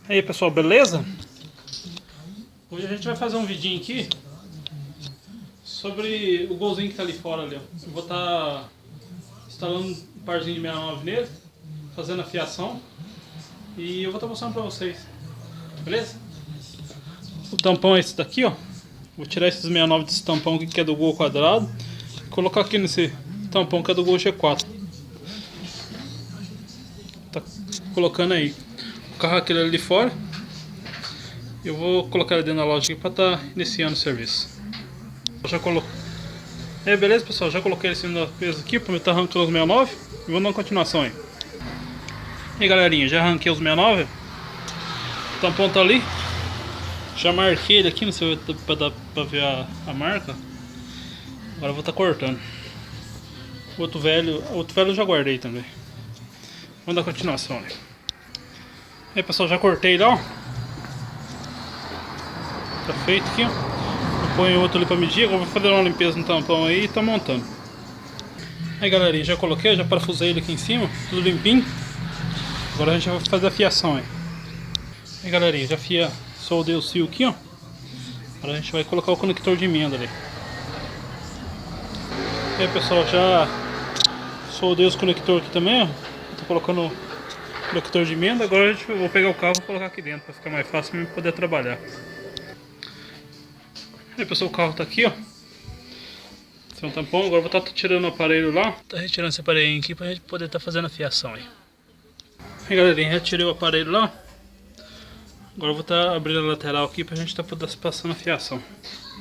E aí pessoal, beleza? Hoje a gente vai fazer um vidinho aqui sobre o golzinho que tá ali fora ali, ó. Eu vou estar instalando um parzinho de 69 nele, fazendo a fiação e eu vou estar mostrando pra vocês, beleza? O tampão é esse daqui, ó. Vou tirar esses 69 desse tampão aqui que é do Gol quadrado e colocar aqui nesse tampão que é do Gol G4. Tá colocando aí o carro aquele ali fora. Eu vou colocar ele dentro da loja aqui para estar iniciando o serviço. Já coloquei. Beleza pessoal, já coloquei ele em cima da peso aqui para estar arrancando os 69 e vamos dar uma continuação aí. E aí galerinha, já arranquei os 69. O tampão tá ali. Já marquei ele aqui, não sei se vai dar para ver a marca. Agora eu vou estar cortando. O outro velho eu já guardei também. Vamos dar continuação aí. Aí pessoal, já cortei lá, ó. Tá feito aqui, ó. Eu ponho outro ali pra medir. Agora vou fazer uma limpeza no tampão aí e tá montando. Aí galerinha, já coloquei, já parafusei ele aqui em cima, tudo limpinho. Agora a gente vai fazer a fiação aí. Aí galerinha, já soldei o fio aqui, ó. Agora a gente vai colocar o conector de emenda ali. Aí pessoal, já soldei os conectores aqui também, ó. Tô colocando o conector de emenda. Agora eu vou pegar o carro e colocar aqui dentro pra ficar mais fácil pra eu poder trabalhar. Aí pessoal, o carro tá aqui, ó. Esse é um tampão. Agora eu vou estar tirando o aparelho lá. Tá retirando esse aparelho aqui pra gente poder estar fazendo a fiação aí. Aí galerinha, retirei o aparelho lá. Agora eu vou estar abrindo a lateral aqui pra gente estar passando a fiação.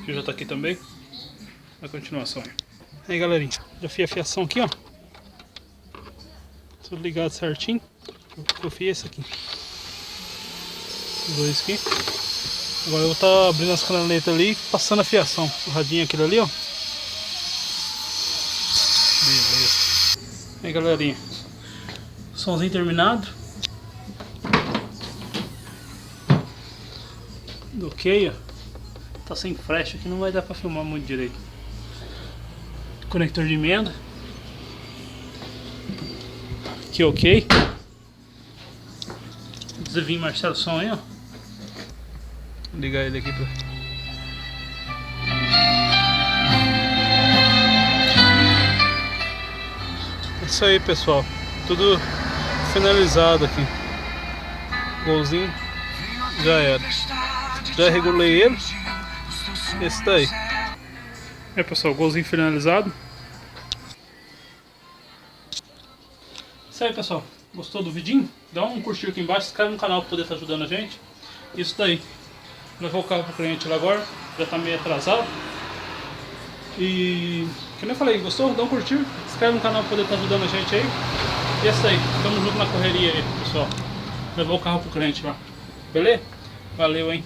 Que já tá aqui também. A continuação aí. Aí galerinha, já fiz a fiação aqui, ó. Tudo ligado certinho. Eu fiz esse aqui. Os dois aqui. Agora eu vou estar abrindo as canaletas ali e passando a fiação. O radinho aquele ali, ó. Beleza. Aí galerinha, somzinho terminado. Ok, ó. Tá sem flash aqui, não vai dar pra filmar muito direito. Conector de emenda. Aqui ok. Desavinho Marcelo som aí, ó. Vou ligar ele aqui pra... É isso aí pessoal, tudo finalizado aqui. Golzinho já era. Já regulei ele. Esse daí. É pessoal, golzinho finalizado. Isso aí pessoal, gostou do vidinho? Dá um curtir aqui embaixo, se inscreve no canal para poder estar ajudando a gente. Isso daí. Levou o carro pro cliente lá agora, já tá meio atrasado. E que nem eu falei, gostou? Dá um curtir, se inscreve no canal para poder estar ajudando a gente aí. E é isso aí, tamo junto na correria aí pessoal. Levou o carro pro cliente lá. Beleza? Valeu, hein?